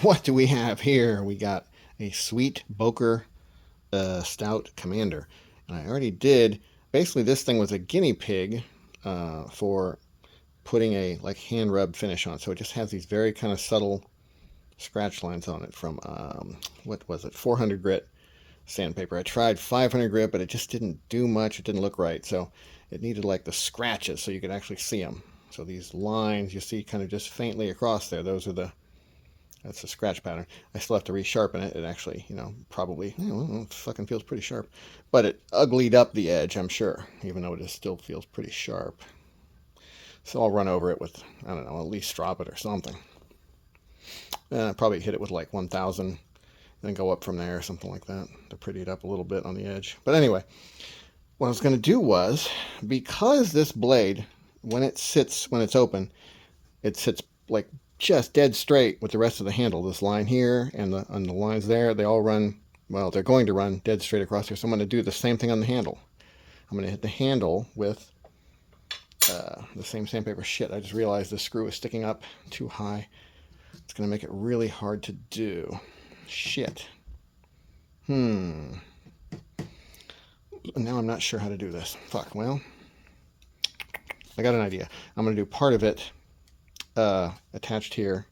what do we have here? We got a sweet Boker Stout Commander. And I already did, basically this thing was a guinea pig for putting a like hand rub finish on. So it just has these very kind of subtle scratch lines on it from, what was it, 400 grit sandpaper. I tried 500 grit, but it just didn't do much. It didn't look right. So it needed like the scratches so you could actually see them. So these lines you see kind of just faintly across there, those are that's the scratch pattern. I still have to resharpen it. It actually, probably, it fucking feels pretty sharp. But it uglied up the edge, I'm sure, even though it still feels pretty sharp. So I'll run over it with, I don't know, at least drop it or something. Probably hit it with like 1,000, then go up from there or something like that to pretty it up a little bit on the edge. But anyway, what I was going to do was, because this blade, when it's open, it sits like just dead straight with the rest of the handle. This line here and the lines there, they all run, well, they're going to run dead straight across here. So I'm going to do the same thing on the handle. I'm going to hit the handle with the same sandpaper. Shit, I just realized the screw is sticking up too high. It's going to make it really hard to do. Shit. Now I'm not sure how to do this. Fuck, well, I got an idea. I'm going to do part of it attached here,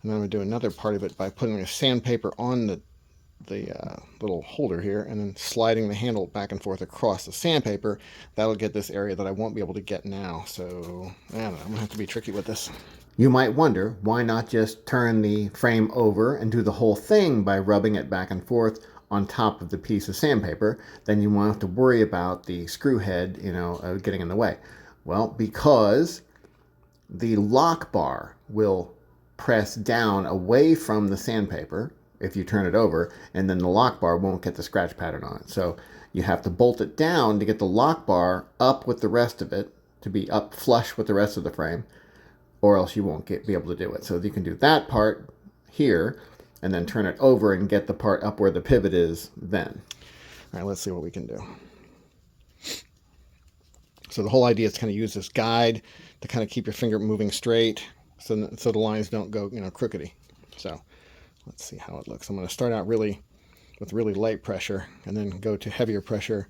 and then I'm going to do another part of it by putting a sandpaper on the little holder here and then sliding the handle back and forth across the sandpaper. That'll get this area that I won't be able to get now. So I don't know, I'm going to have to be tricky with this. You might wonder, why not just turn the frame over and do the whole thing by rubbing it back and forth on top of the piece of sandpaper? Then you won't have to worry about the screw head, getting in the way. Well, because the lock bar will press down away from the sandpaper if you turn it over, and then the lock bar won't get the scratch pattern on it. So you have to bolt it down to get the lock bar up with the rest of it, to be up flush with the rest of the frame, or else you won't be able to do it. So you can do that part here, and then turn it over and get the part up where the pivot is then. All right, let's see what we can do. So the whole idea is to kind of use this guide to kind of keep your finger moving straight so the lines don't go, crookedy. So let's see how it looks. I'm going to start out with really light pressure and then go to heavier pressure,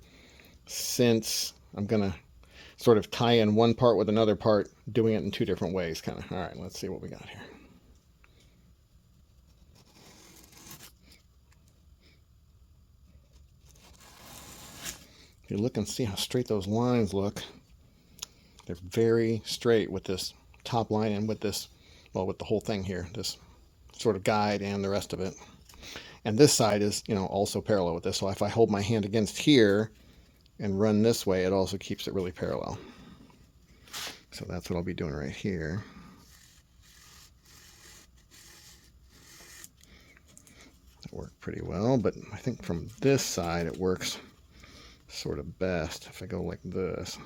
since I'm going to sort of tie in one part with another part, doing it in two different ways, kind of. All right, let's see what we got here. If you look and see how straight those lines look, they're very straight with this top line and with this, well, with the whole thing here, this sort of guide and the rest of it. And this side is, also parallel with this. So if I hold my hand against here and run this way, it also keeps it really parallel. So that's what I'll be doing right here. That worked pretty well, but I think from this side it works sort of best if I go like this.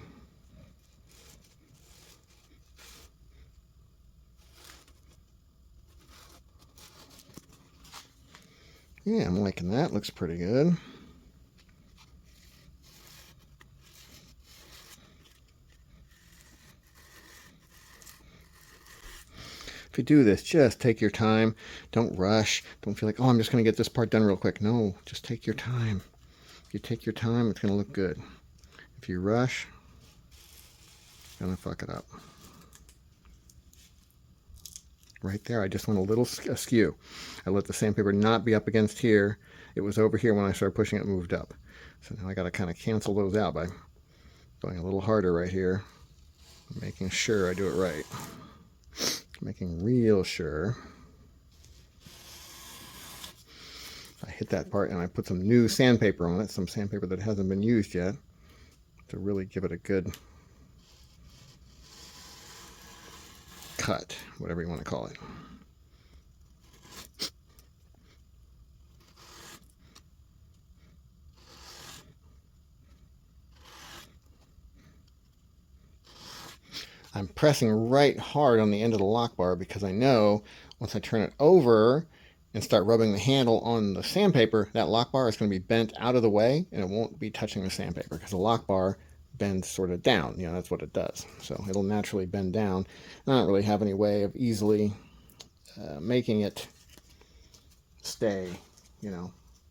Yeah, I'm liking that. Looks pretty good. If you do this, just take your time. Don't rush. Don't feel like, oh, I'm just going to get this part done real quick. No, just take your time. If you take your time, it's going to look good. If you rush, you're going to fuck it up. Right there, I just went a little askew. I let the sandpaper not be up against here. It was over here when I started pushing it, moved up. So now I got to kind of cancel those out by going a little harder right here, making sure I do it right. Making real sure. I hit that part and I put some new sandpaper on it, some sandpaper that hasn't been used yet, to really give it a good cut, whatever you want to call it. I'm pressing right hard on the end of the lock bar because I know once I turn it over and start rubbing the handle on the sandpaper, that lock bar is going to be bent out of the way and it won't be touching the sandpaper because the lock bar bends sort of down. That's what it does. So it'll naturally bend down. I don't really have any way of easily making it stay,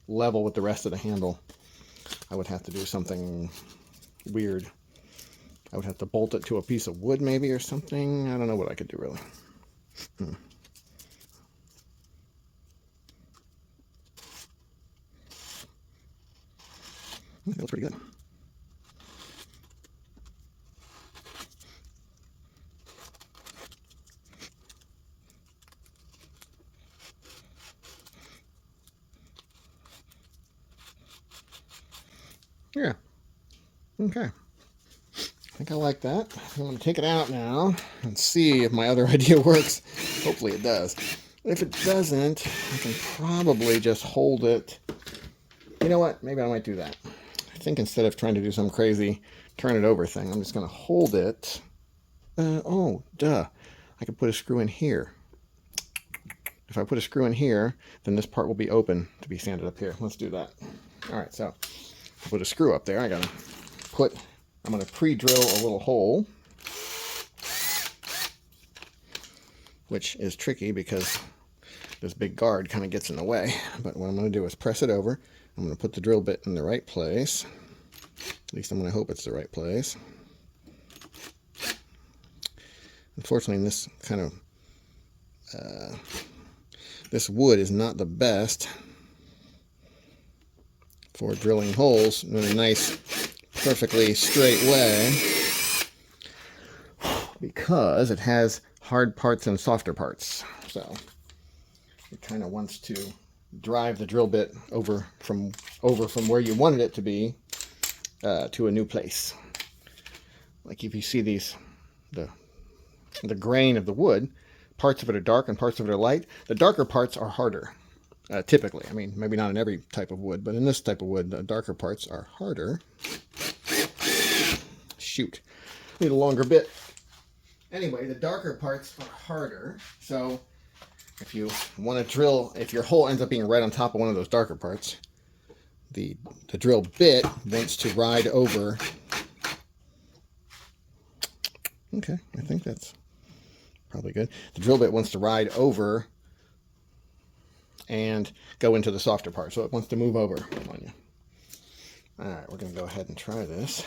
level with the rest of the handle, I would have to do something weird. I would have to bolt it to a piece of wood maybe or something. I don't know what I could do really. That feels pretty good. Yeah. Okay. I think I like that. I'm going to take it out now and see if my other idea works. Hopefully it does. If it doesn't, I can probably just hold it. You know what? Maybe I might do that. I think instead of trying to do some crazy turn it over thing, I'm just going to hold it. Oh, duh. I could put a screw in here. If I put a screw in here, then this part will be open to be sanded up here. Let's do that. All right, so I'll put a screw up there. I'm going to pre-drill a little hole, which is tricky because this big guard kind of gets in the way. But what I'm going to do is press it over. I'm going to put the drill bit in the right place. At least I'm going to hope it's the right place. Unfortunately, this kind of this wood is not the best for drilling holes in a nice, perfectly straight way, because it has hard parts and softer parts. So it kind of wants to drive the drill bit over from where you wanted it to be to a new place. Like if you see the grain of the wood, parts of it are dark and parts of it are light. The darker parts are harder, typically. I mean, maybe not in every type of wood, but in this type of wood, the darker parts are harder. Shoot, need a longer bit. Anyway, the darker parts are harder, so if you want to drill, if your hole ends up being right on top of one of those darker parts, the drill bit wants to ride over. Okay, I think that's probably good. The drill bit wants to ride over and go into the softer part, so it wants to move over on you. All right, we're going to go ahead and try this.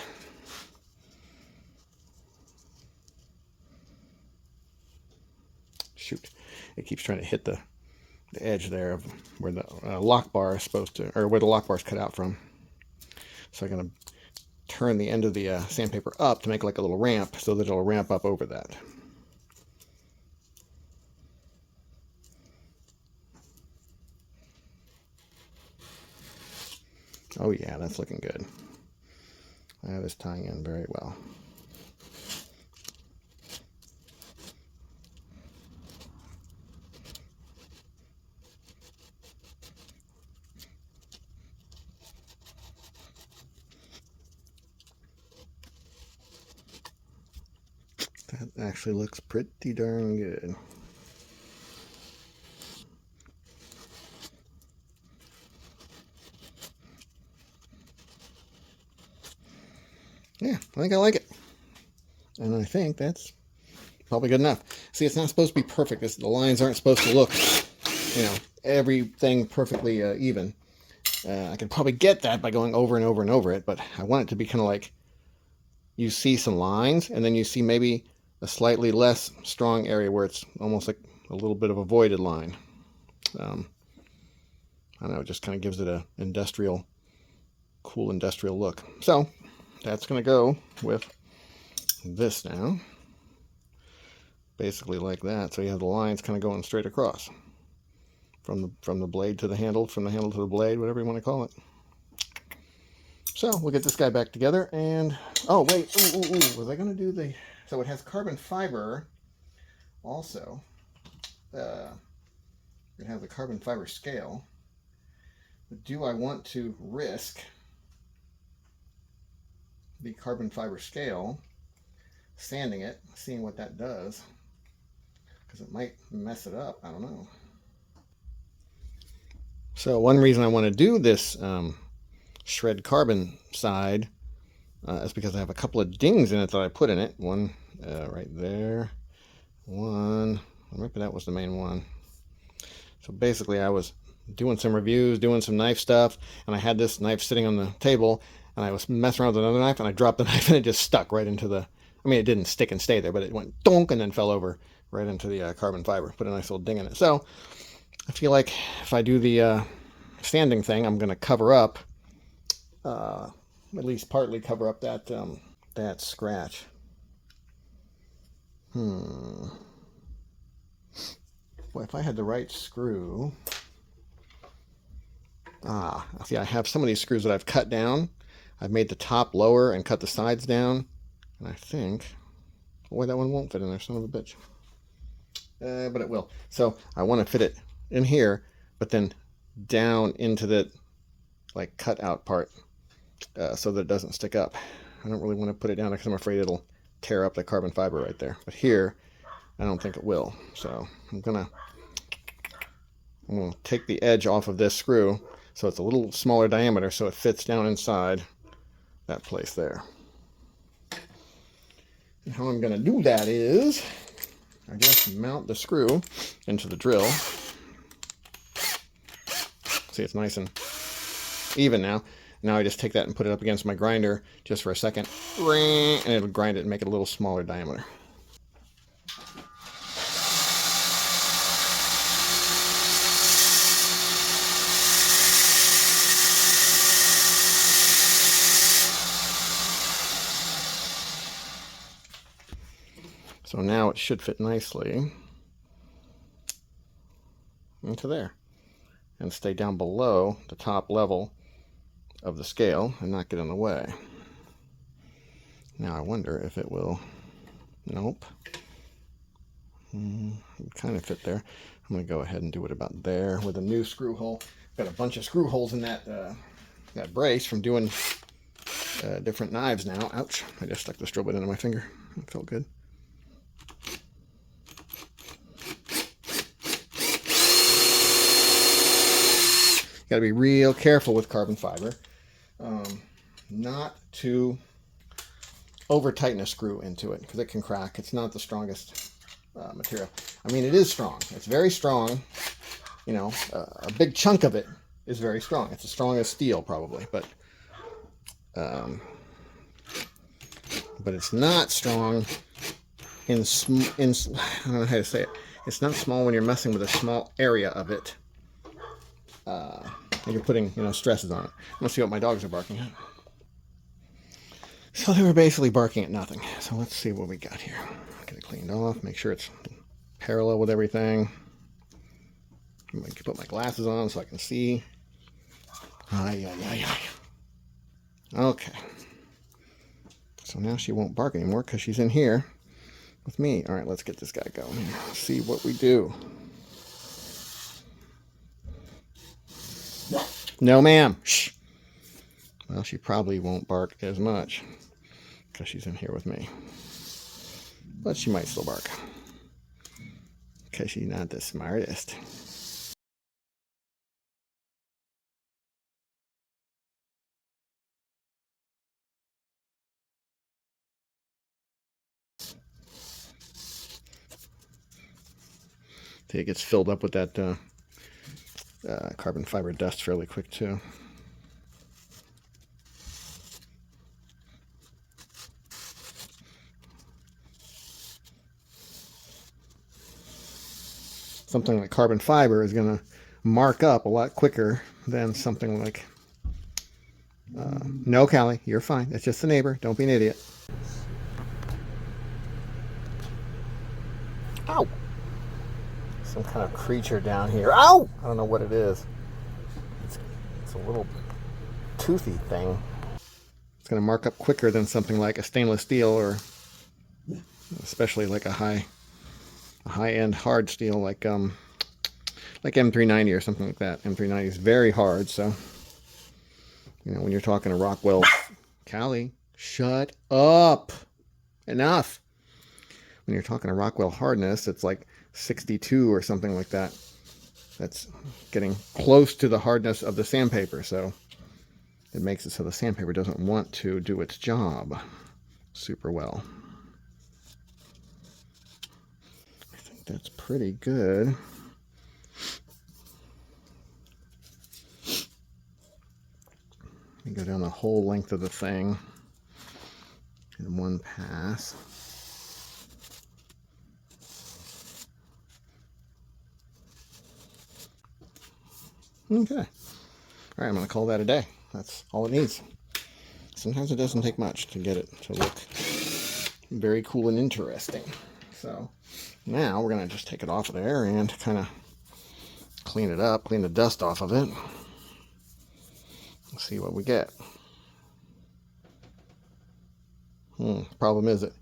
Shoot, it keeps trying to hit the edge there of where the lock bar is supposed to, or where the lock bar is cut out from. So I'm going to turn the end of the sandpaper up to make like a little ramp so that it'll ramp up over that. Oh yeah, that's looking good. That is tying in very well. That actually looks pretty darn good. Yeah, I think I like it. And I think that's probably good enough. See, it's not supposed to be perfect. The lines aren't supposed to look, everything perfectly even. I could probably get that by going over and over and over it, but I want it to be kind of like you see some lines, and then you see maybe a slightly less strong area where it's almost like a little bit of a voided line. I don't know, it just kind of gives it a cool industrial look. So that's going to go with this now. Basically like that. So you have the lines kind of going straight across from the blade to the handle, from the handle to the blade, whatever you want to call it. So we'll get this guy back together, and oh wait, was I going to do the? So it has carbon fiber. Also, it has a carbon fiber scale. But do I want to risk the carbon fiber scale, sanding it, seeing what that does? Because it might mess it up. I don't know. So one reason I want to do this shred carbon side is because I have a couple of dings in it that I put in it. One right there. One, maybe that was the main one. So basically I was doing some reviews, doing some knife stuff, and I had this knife sitting on the table, and I was messing around with another knife, and I dropped the knife, and it just stuck right into the, I mean, it didn't stick and stay there, but it went donk and then fell over right into the carbon fiber. Put a nice little ding in it. So I feel like if I do the standing thing, I'm going to cover up, at least partly cover up that scratch. Boy, if I had the right screw. See, I have some of these screws that I've cut down. I've made the top lower and cut the sides down. And I think, boy, that one won't fit in there, son of a bitch. But it will. So I want to fit it in here, but then down into the like cut out part so that it doesn't stick up. I don't really want to put it down because I'm afraid it'll tear up the carbon fiber right there. But here, I don't think it will. So I'm gonna take the edge off of this screw so it's a little smaller diameter so it fits down inside that place there. And how I'm gonna do that is I just mount the screw into the drill. See, it's nice and even now. Now I just take that and put it up against my grinder just for a second, and it'll grind it and make it a little smaller diameter. So now it should fit nicely into there and stay down below the top level of the scale and not get in the way. Now I wonder if it will. Nope. It kind of fit there. I'm going to go ahead and do it about there with a new screw hole. Got a bunch of screw holes in that brace from doing different knives now. Ouch. I just stuck this drill bit into my finger. It felt good. Got to be real careful with carbon fiber. Not to over tighten a screw into it because it can crack. It's not the strongest material. I mean, it is strong. It's very strong. You know, a big chunk of it is very strong. It's as strong as steel probably, but it's not strong in I don't know how to say it. It's not small when you're messing with a small area of it. And you're putting, stresses on it. Let's see what my dogs are barking at. So they were basically barking at nothing. So let's see what we got here. Get it cleaned off, make sure it's parallel with everything. I'm going to put my glasses on so I can see. Okay. So now she won't bark anymore because she's in here with me. All right, let's get this guy going here. See what we do. No, ma'am. Shh. Well, she probably won't bark as much because she's in here with me. But she might still bark because she's not the smartest. See, it gets filled up with that carbon fiber dust fairly quick too. Something like carbon fiber is going to mark up a lot quicker than something like no, Callie, you're fine. It's just the neighbor. Don't be an idiot. Ow! Some kind of creature down here. Ow! I don't know what it is. It's a little toothy thing. It's going to mark up quicker than something like a stainless steel, or especially like a high-end hard steel like M390 or something like that. M390 is very hard, so when you're talking to Rockwell, Callie, shut up. Enough. When you're talking to Rockwell hardness, it's like 62 or something like that. That's getting close to the hardness of the sandpaper, so it makes it so the sandpaper doesn't want to do its job super well. I think that's pretty good. You go down the whole length of the thing in one pass. Okay. All right, I'm going to call that a day. That's all it needs. Sometimes it doesn't take much to get it to look very cool and interesting. So now we're going to just take it off of there and kind of clean it up, clean the dust off of it. Let's see what we get. Problem is it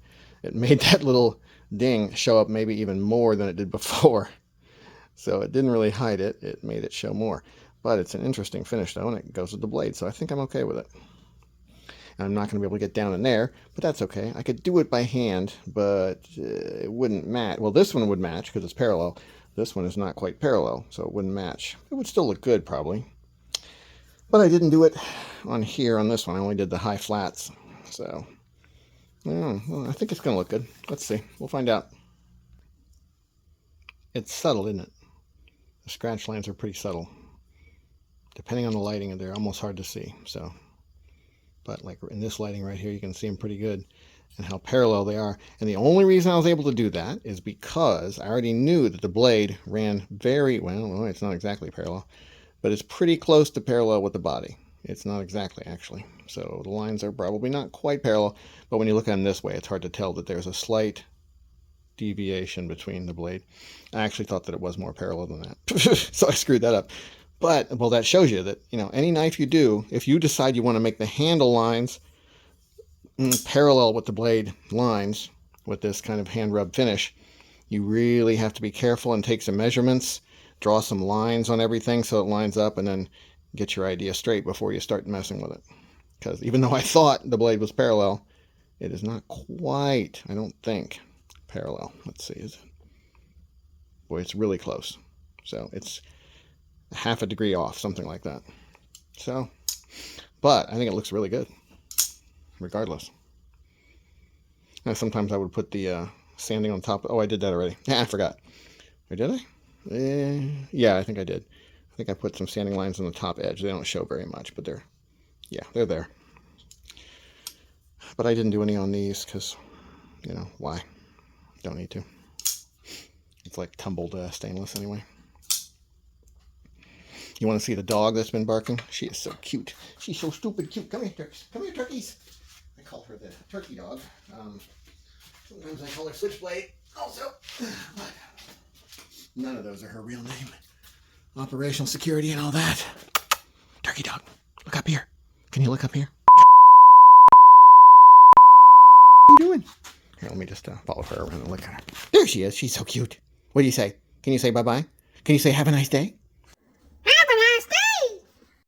made that little ding show up maybe even more than it did before. So it didn't really hide it. It made it show more. But it's an interesting finish though, and it goes with the blade. So I think I'm okay with it. I'm not going to be able to get down in there, but that's okay. I could do it by hand, but it wouldn't match. Well, this one would match because it's parallel. This one is not quite parallel, so it wouldn't match. It would still look good, probably. But I didn't do it on here on this one. I only did the high flats. So, well, I think it's going to look good. Let's see. We'll find out. It's subtle, isn't it? The scratch lines are pretty subtle. Depending on the lighting, they're almost hard to see. So. But like in this lighting right here, you can see them pretty good and how parallel they are. And the only reason I was able to do that is because I already knew that the blade ran very, well, it's not exactly parallel, but it's pretty close to parallel with the body. It's not exactly, actually. So the lines are probably not quite parallel, but when you look at them this way, it's hard to tell that there's a slight deviation between the blade. I actually thought that it was more parallel than that. So I screwed that up. But, well, that shows you that, any knife you do, if you decide you want to make the handle lines parallel with the blade lines with this kind of hand rub finish, you really have to be careful and take some measurements, draw some lines on everything so it lines up, and then get your idea straight before you start messing with it. Because even though I thought the blade was parallel, it is not quite, I don't think, parallel. Let's see, is it? Boy, it's really close. So it's half a degree off, something like that. So, but I think it looks really good, regardless. Now, sometimes I would put the sanding on top. Oh, I did that already. Yeah, I forgot. Or did I? Yeah, I think I did. I think I put some sanding lines on the top edge. They don't show very much, but they're there. But I didn't do any on these because, why? Don't need to. It's like tumbled stainless anyway. You want to see the dog that's been barking? She is so cute. She's so stupid cute. Come here, turkeys. Come here, turkeys. I call her the turkey dog. Sometimes I call her Switchblade also. But none of those are her real name. Operational security and all that. Turkey dog, look up here. Can you look up here? What are you doing? Here, let me just follow her around and look at her. There she is. She's so cute. What do you say? Can you say bye-bye? Can you say have a nice day?